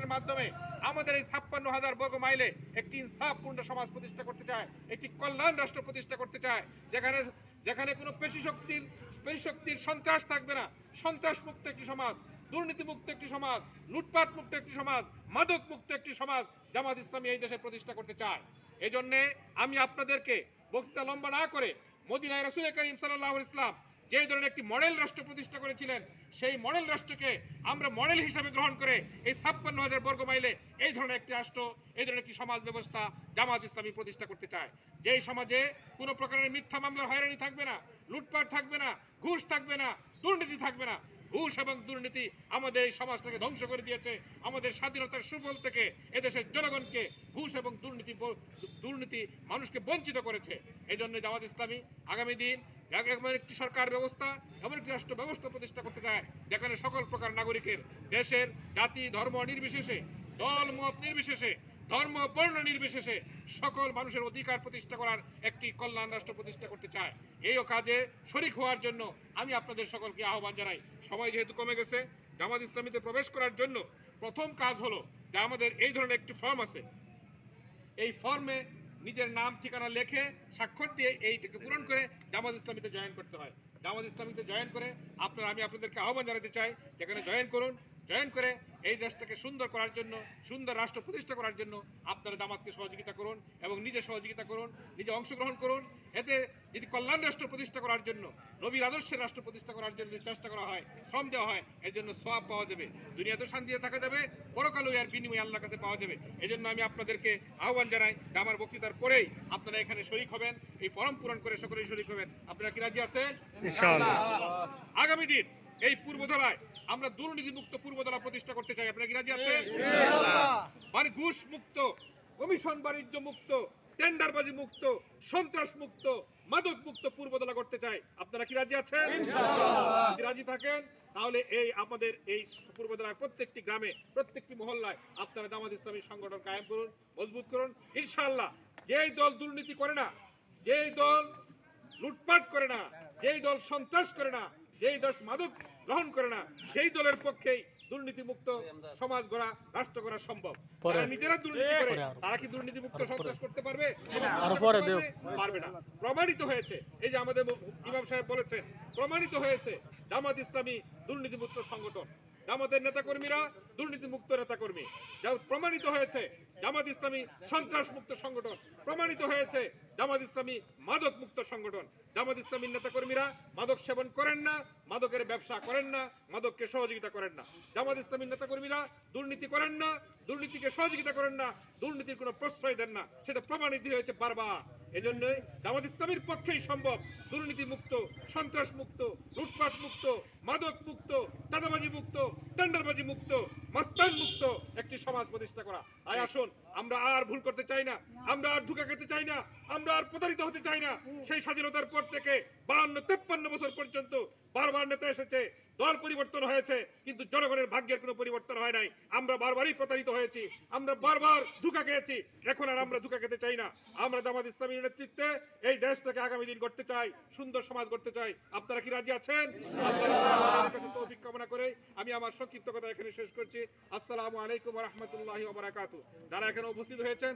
সংগঠনের মাধ্যমে আমাদের এই 56,000 বর্গ মাইলে একটি ইনসাফপূর্ণ সমাজ প্রতিষ্ঠা করতে চায়, একটি কল্যাণ রাষ্ট্র প্রতিষ্ঠা করতে চায়, যেখানে যেখানে কোনো পেশি শক্তির সন্ত্রাস থাকবে না, সন্ত্রাস মুক্ত একটি সমাজ, দুর্নীতি মুক্ত একটি সমাজ, লুটপাট মুক্ত একটি সমাজ, মাদক মুক্ত একটি সমাজ জামাত ইসলামী এই দেশে প্রতিষ্ঠা করতে চায়। এজন্য আমি আপনাদেরকে বক্তৃতা লম্বা না করে মদিনায় রাসূল করিম সাল্লাল্লাহু আলাইহি ওয়াসাল্লাম যে ধরনের একটি মডেল রাষ্ট্র প্রতিষ্ঠা করেছিলেন, সেই মডেল রাষ্ট্রকে আমরা মডেল হিসাবে গ্রহণ করে এই 56,000 বর্গ মাইলে এই ধরনের একটি রাষ্ট্র, এই ধরনের একটি সমাজ ব্যবস্থা জামাত ইসলামী প্রতিষ্ঠা করতে চায়। যেই সমাজে কোনো প্রকারের মিথ্যা মামলা হয়রানি থাকবে না, লুটপাট থাকবে না, ঘুষ থাকবে না, দুর্নীতি থাকবে না। ঘুষ এবং দুর্নীতি আমাদের এই সমাজটাকে ধ্বংস করে দিয়েছে। আমাদের স্বাধীনতার সুফল থেকে এদেশের জনগণকে ঘুষ এবং দুর্নীতি মানুষকে বঞ্চিত করেছে। এই জন্য জামাত ইসলামী আগামী দিন এমন একটি সরকার ব্যবস্থা, এমন একটি রাষ্ট্র ব্যবস্থা প্রতিষ্ঠা করতে চায় যেখানে সকল প্রকার নাগরিকের, দেশের জাতি ধর্ম নির্বিশেষে, দল মত নির্বিশেষে, ধর্ম বর্ণ নির্বিশেষে সকল মানুষের অধিকার প্রতিষ্ঠা করার একটি কল্যাণ রাষ্ট্র প্রতিষ্ঠা করতে চায়। এই কাজে শরীক হওয়ার জন্য আমি আপনাদের সকলকে আহ্বান জানাই। সময় যেহেতু কমে গেছে, জামাত ইসলামীতে প্রবেশ করার জন্য প্রথম কাজ হলো যে আমাদের এই ধরনের একটি ফর্ম আছে, এই ফর্মে নিজের নাম ঠিকানা লেখে স্বাক্ষর দিয়ে এইটাকে পূরণ করে জামাত ইসলামীতে জয়েন করতে হয়। জামাত ইসলামীতে জয়েন করে আমি আপনাদেরকে আহ্বান জানাতে চাই, যেখানে জয়েন করুন। জয়েন করে এই দেশটাকে সুন্দর করার জন্য, সুন্দর রাষ্ট্র প্রতিষ্ঠা করার জন্য আপনারা জামাতকে সহযোগিতা করুন এবং নিজে সহযোগিতা করুন, নিজে অংশগ্রহণ করুন। এতে যদি কল্যাণ রাষ্ট্র প্রতিষ্ঠা করার জন্য, নবীর আদর্শের রাষ্ট্র প্রতিষ্ঠা করার জন্য চেষ্টা করা হয়, শ্রম দেওয়া হয়, এর জন্য সওয়াব পাওয়া যাবে, দুনিয়াতেও শান্তিতে থাকা যাবে, পরকালেও এর বিনিময়ে আল্লাহর কাছে পাওয়া যাবে। এই জন্য আমি আপনাদেরকে আহ্বান জানাই যে আমার বক্তৃতার পরেই আপনারা এখানে শরীক হবেন, এই ফর্ম পূরণ করে সকলেই শরীক হবেন। আপনারা কি রাজি আছেন? ইনশাআল্লাহ। আগামী দিন এই পূর্বধলায় আমরা দুর্নীতি মুক্ত পূর্বধলা প্রতিষ্ঠা করতে চাই। আপনারা কি রাজি আছেন? ইনশাআল্লাহ। মানে ঘুষ মুক্ত, কমিশন বাণিজ্য মুক্ত, টেন্ডারবাজি মুক্ত, সন্ত্রাস মুক্ত, মাদক মুক্ত পূর্বধলা করতে চাই। আপনারা কি রাজি আছেন? ইনশাআল্লাহ। যদি রাজি থাকেন তাহলে এই আমাদের এই পূর্বধলার প্রত্যেকটি গ্রামে, প্রত্যেকটি মহল্লায় আপনারা জামাত ইসলামী সংগঠন কায়েম করুন, মজবুত করুন। ইনশাআল্লাহ যেই দল দুর্নীতি করে না, যেই দল লুটপাট করে না, যেই দল সন্ত্রাস করে না, যেই দল মাদক গ্রহণ করে না, সেই দলের পক্ষেই দুর্নীতি মুক্ত সমাজ গড়া, রাষ্ট্র গড়া সম্ভব। তারা নিজেরা দুর্নীতি করে, তারা কি দুর্নীতি মুক্ত সন্ত্রাস করতে পারবে? পারবে না। প্রমাণিত হয়েছে, এই যে আমাদের ইমাম সাহেব বলেছেন, প্রমাণিত হয়েছে জামাত ইসলামী দুর্নীতি মুক্ত সংগঠন। জামাতের নেতাকর্মীরা দুর্নীতি মুক্ত নেতাকর্মী। প্রমাণিত হয়েছে জামাত ইসলামী সন্ত্রাস মুক্ত সংগঠন। প্রমাণিত হয়েছে জামাত ইসলামী মাদক মুক্ত সংগঠন। জামাত ইসলামীর নেতাকর্মীরা মাদক সেবন করেন না, মাদকের ব্যবসা করেন না, মাদককে সহযোগিতা করেন না। জামাত ইসলামীর নেতাকর্মীরা দুর্নীতি করেন না, দুর্নীতিকে সহযোগিতা করেন না, দুর্নীতির কোনো প্রশ্রয় দেন না। সেটা প্রমাণিত হয়েছে বারবার। এজন্যই জামাত ইসলামীর পক্ষেই সম্ভব দুর্নীতি মুক্ত, সন্ত্রাস মুক্ত, লুটপাট মুক্ত, মাদক মুক্ত, চাঁদাবাজি মুক্ত, টেন্ডারবাজি মুক্ত, মাস্তান মুক্ত একটি সমাজ প্রতিষ্ঠা করা। আয় আসুন, আমরা আর ভুল করতে চাই না, আমরা আর ধোঁকা খেতে চাই না, আমরা আর প্রতারিত হতে চাই না। সেই স্বাধীনতার পর থেকে 52-53 বছর পর্যন্ত বারবার নেতা এসেছে, দল পরিবর্তন হয়েছে, কিন্তু জনগণের ভাগ্যের কোনো পরিবর্তন হয় নাই। আমরা বারবারই প্রতারিত হয়েছি, আমরা বারবার ধোঁকা খেয়েছি। এখন আর আমরা ধোঁকা খেতে চাই না। আমরা জামাত ইসলামীর নেতৃত্বে এই দেশটাকে আগামী দিন গড়তে চাই, সুন্দর সমাজ গড়তে চাই। আপনারা কি রাজি আছেন? আপনাদের কাছে তৌফিক কামনা করে আমি আমার সংক্ষিপ্ত কথা এখানে শেষ করছি। আসসালামু আলাইকুম ওয়া রাহমাতুল্লাহি ওয়া বারাকাতুহু। যারা এখানে উপস্থিত হয়েছেন